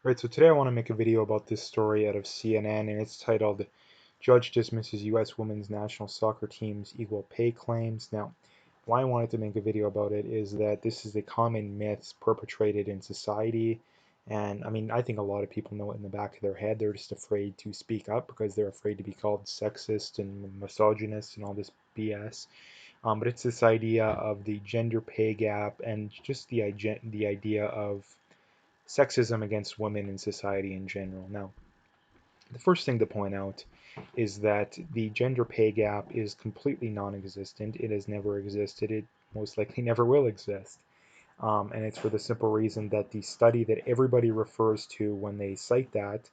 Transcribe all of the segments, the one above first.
Right, so today I want to make a video about this story out of CNN, and it's titled Judge Dismisses U.S. Women's National Soccer Team's Equal Pay Claims. Now, why I wanted to make a video about it is that this is the common myths perpetrated in society. And I mean, I think a lot of people know it in the back of their head. They're just afraid to speak up because they're afraid to be called sexist and misogynist and all this BS. But it's this idea of the gender pay gap and just the idea of sexism against women in society in general. Now, the first thing to point out is that the gender pay gap is completely non existent. It has never existed. It most likely never will exist. And it's for the simple reason that the study that everybody refers to when they cite that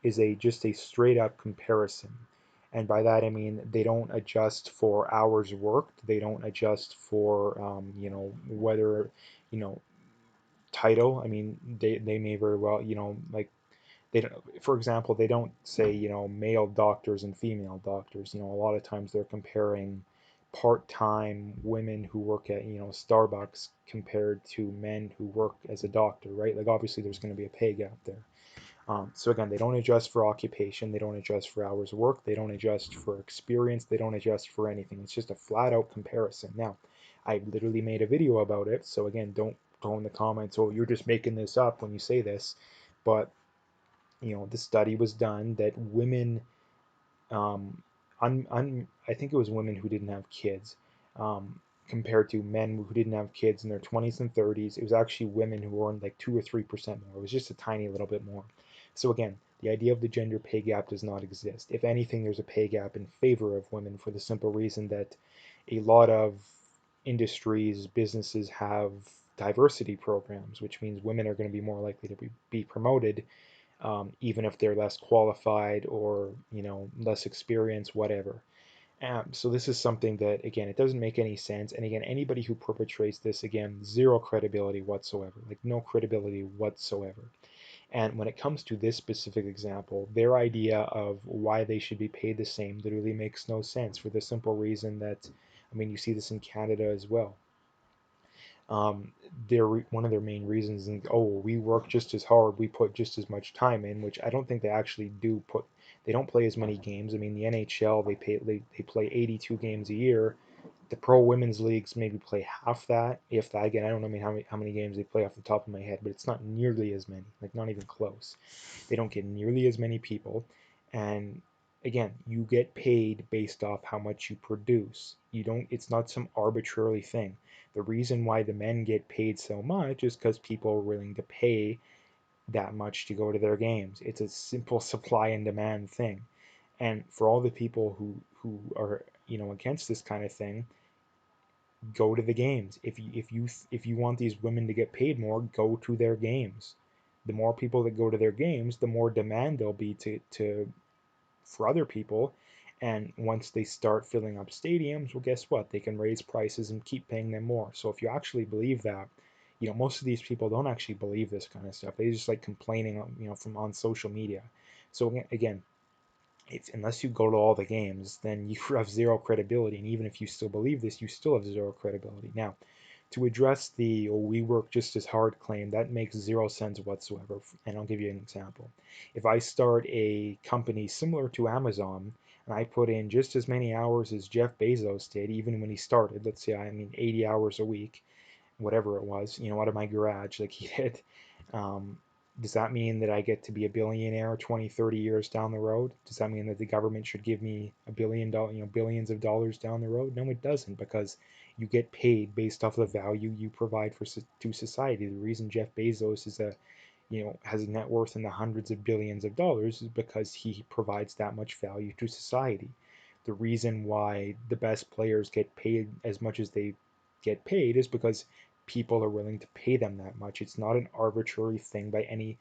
is just a straight up comparison. And by that I mean they don't adjust for hours worked. They don't adjust for whether you know title. I mean, they may very well, like they don't, for example, they don't say, male doctors and female doctors. A lot of times they're comparing part-time women who work at, Starbucks compared to men who work as a doctor, right? Like obviously there's going to be a pay gap there. So again, they don't adjust for occupation, they don't adjust for hours of work, they don't adjust for experience, they don't adjust for anything. It's just a flat out comparison. Now, I literally made a video about it, so again, don't go in the comments, oh, you're just making this up when you say this. But the study was done that women, I think it was women who didn't have kids, um, compared to men who didn't have kids in their 20s and 30s. It was actually women who earned like 2 or 3% more. It was just a tiny little bit more. So again, the idea of the gender pay gap does not exist. If anything, there's a pay gap in favor of women for the simple reason that a lot of industries, businesses have diversity programs, which means women are going to be more likely to be promoted, even if they're less qualified or less experienced, whatever. So this is something that, again, it doesn't make any sense. And again, anybody who perpetrates this, again, zero credibility whatsoever, like no credibility whatsoever. And when it comes to this specific example, their idea of why they should be paid the same literally makes no sense for the simple reason that, I mean, you see this in Canada as well. um, one of their main reasons is, oh, we work just as hard, we put just as much time in, which I don't think they actually do put. They don't play as many games. I mean, the NHL, they play 82 games a year. The pro women's leagues maybe play half that, if that. Again, I don't know, I mean, how many games they play off the top of my head, but it's not nearly as many, like not even close. They don't get nearly as many people. And again, you get paid based off how much you produce. You don't, it's not some arbitrary thing. The reason why the men get paid so much is because people are willing to pay that much to go to their games. It's a simple supply and demand thing. And for all the people who are, against this kind of thing, go to the games. If you want these women to get paid more, go to their games. The more people that go to their games, the more demand there'll be to for other people. And once they start filling up stadiums, well, guess what? They can raise prices and keep paying them more. So if you actually believe that, most of these people don't actually believe this kind of stuff. They just like complaining, from on social media. So again, unless you go to all the games, then you have zero credibility. And even if you still believe this, you still have zero credibility. Now, to address the "oh, we work just as hard" claim, that makes zero sense whatsoever. And I'll give you an example. If I start a company similar to Amazon and I put in just as many hours as Jeff Bezos did, even when he started, let's say, I mean, 80 hours a week, whatever it was, out of my garage like he did, um, does that mean that I get to be a billionaire 20, 30 years down the road? Does that mean that the government should give me billions of dollars down the road? No, it doesn't, because you get paid based off the value you provide to society. The reason Jeff Bezos has a net worth in the hundreds of billions of dollars is because he provides that much value to society. The reason why the best players get paid as much as they get paid is because people are willing to pay them that much. It's not an arbitrary thing by any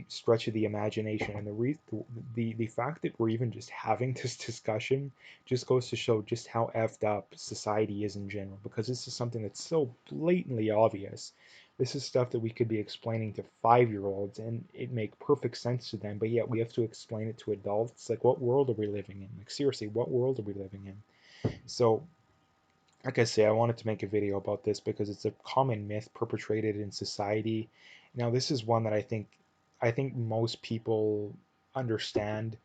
stretch of the imagination. And the fact that we're even just having this discussion just goes to show just how effed up society is in general, because this is something that's so blatantly obvious. This is stuff that we could be explaining to 5-year-olds and it make perfect sense to them, but yet we have to explain it to adults. Like, what world are we living in? Like, seriously, what world are we living in? So like I say, I wanted to make a video about this because it's a common myth perpetrated in society. Now, this is one that I think I think most people understand,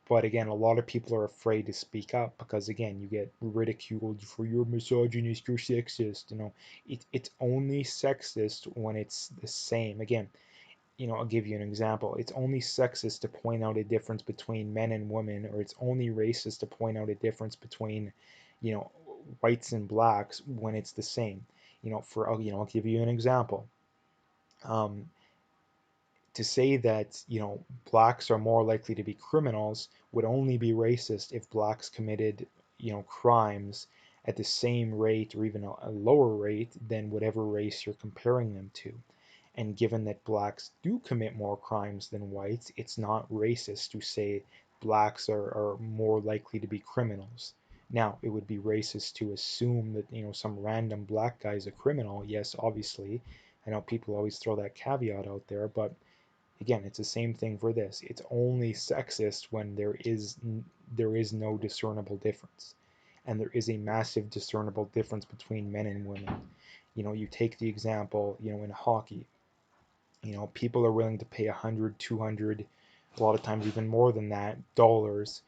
but again, a lot of people are afraid to speak up because again, you get ridiculed for you're misogynist, you're sexist. It's only sexist when it's the same. Again, I'll give you an example. It's only sexist to point out a difference between men and women, or it's only racist to point out a difference between, you know, whites and blacks when it's the same. I'll give you an example. Um, to say that, blacks are more likely to be criminals would only be racist if blacks committed, crimes at the same rate or even a lower rate than whatever race you're comparing them to. And given that blacks do commit more crimes than whites, it's not racist to say blacks are more likely to be criminals. Now, it would be racist to assume that, some random black guy is a criminal. Yes, obviously. I know people always throw that caveat out there, but again, it's the same thing for this. It's only sexist when there is no discernible difference. And there is a massive discernible difference between men and women. You take the example, in hockey. People are willing to pay 100, 200, a lot of times even more than that, dollars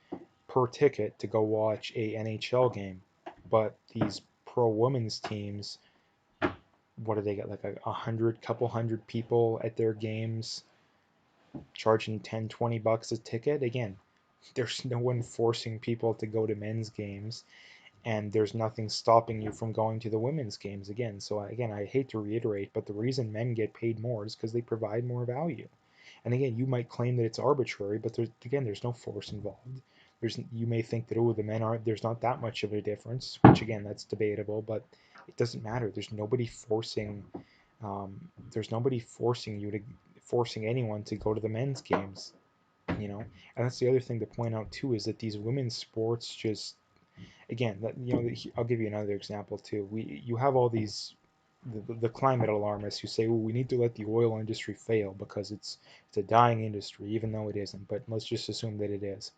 per ticket to go watch a NHL game. But these pro women's teams, what do they get? Like a hundred, couple hundred people at their games charging 10, $20 a ticket. Again, there's no one forcing people to go to men's games, and there's nothing stopping you from going to the women's games again. So again, I hate to reiterate, but the reason men get paid more is because they provide more value. And again, you might claim that it's arbitrary, but there's no force involved. You may think that, oh, the men aren't, there's not that much of a difference, which again, that's debatable, but it doesn't matter. There's nobody forcing anyone to go to the men's games, and that's the other thing to point out too, is that these women's sports just, again, I'll give you another example too. You have all these the climate alarmists who say, well, we need to let the oil industry fail because it's a dying industry, even though it isn't. But let's just assume that it is.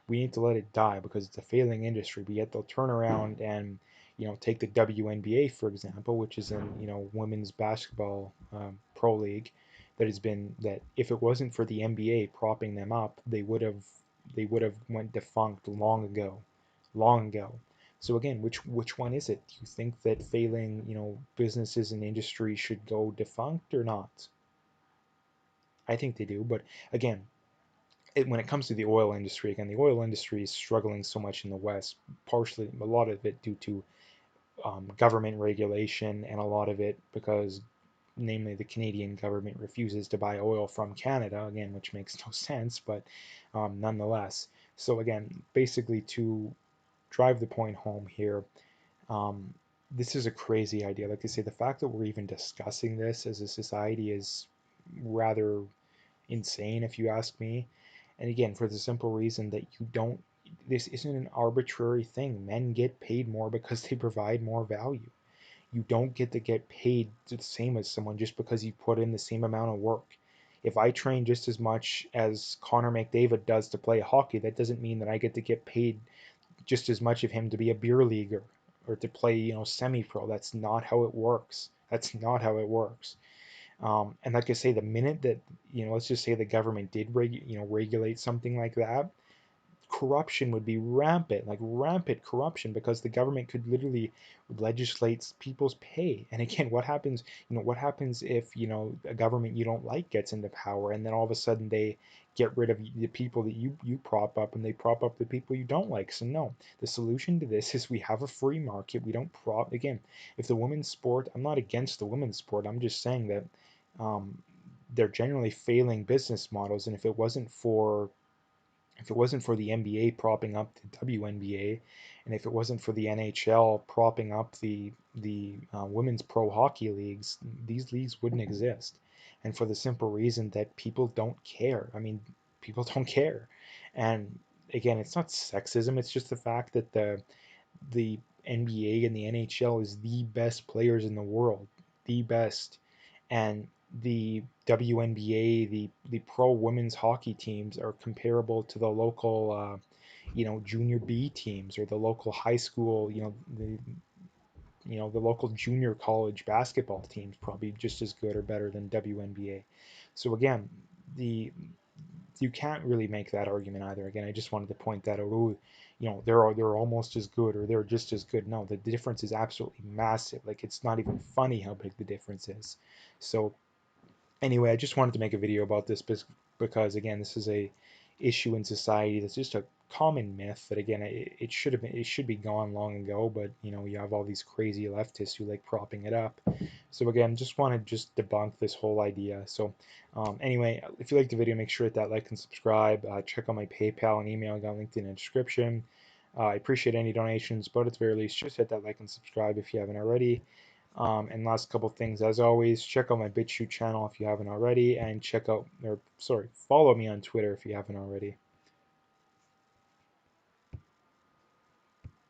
We need to let it die because it's a failing industry. But yet they'll turn around and take the WNBA for example, which is in women's basketball pro league, that if it wasn't for the NBA propping them up, they would have went defunct long ago, long ago. So again, which one is it? Do you think that failing, businesses and industries should go defunct or not? I think they do, but again, when it comes to the oil industry, again, the oil industry is struggling so much in the West, partially a lot of it due to government regulation, and a lot of it because, namely, the Canadian government refuses to buy oil from Canada, again, which makes no sense, but nonetheless. So again, basically to drive the point home here, Um, this is a crazy idea. Like I say, the fact that we're even discussing this as a society is rather insane, if you ask me. And again, for the simple reason that this isn't an arbitrary thing. Men get paid more because they provide more value. You don't get to get paid the same as someone just because you put in the same amount of work. If I train just as much as Connor McDavid does to play hockey, that doesn't mean that I get to get paid just as much of him to be a beer leaguer or to play, semi-pro. That's not how it works. That's not how it works. And like I say, the minute that, let's just say the government did regulate something like that, corruption would be rampant, like rampant corruption, because the government could literally legislate people's pay. And again, what happens if, a government you don't like gets into power, and then all of a sudden they get rid of the people that you prop up, and they prop up the people you don't like. So no, the solution to this is we have a free market. We don't prop again. If the women's sport, I'm not against the women's sport. I'm just saying that um, they're generally failing business models, and if it wasn't for the NBA propping up the WNBA, and if it wasn't for the NHL propping up the women's pro hockey leagues, these leagues wouldn't exist. And for the simple reason that people don't care. I mean, people don't care. And again, it's not sexism. It's just the fact that the NBA and the NHL is the best players in the world, the best, and the WNBA, the pro women's hockey teams are comparable to the local, junior B teams, or the local high school, the local junior college basketball teams, probably just as good or better than WNBA. So again, the you can't really make that argument either. Again, I just wanted to point that out. Oh, they're almost as good or they're just as good. No, the difference is absolutely massive. Like it's not even funny how big the difference is. So anyway, I just wanted to make a video about this because again, this is a issue in society that's just a common myth that again it should be gone long ago, but you have all these crazy leftists who like propping it up. So again, just want to just debunk this whole idea. So anyway, if you liked the video, make sure to hit that like and subscribe. Check out my PayPal and email, I got linked in the description. I appreciate any donations, but at the very least, just hit that like and subscribe if you haven't already. And last couple things, as always, check out my BitChute channel if you haven't already, and check out, or sorry, follow me on Twitter if you haven't already.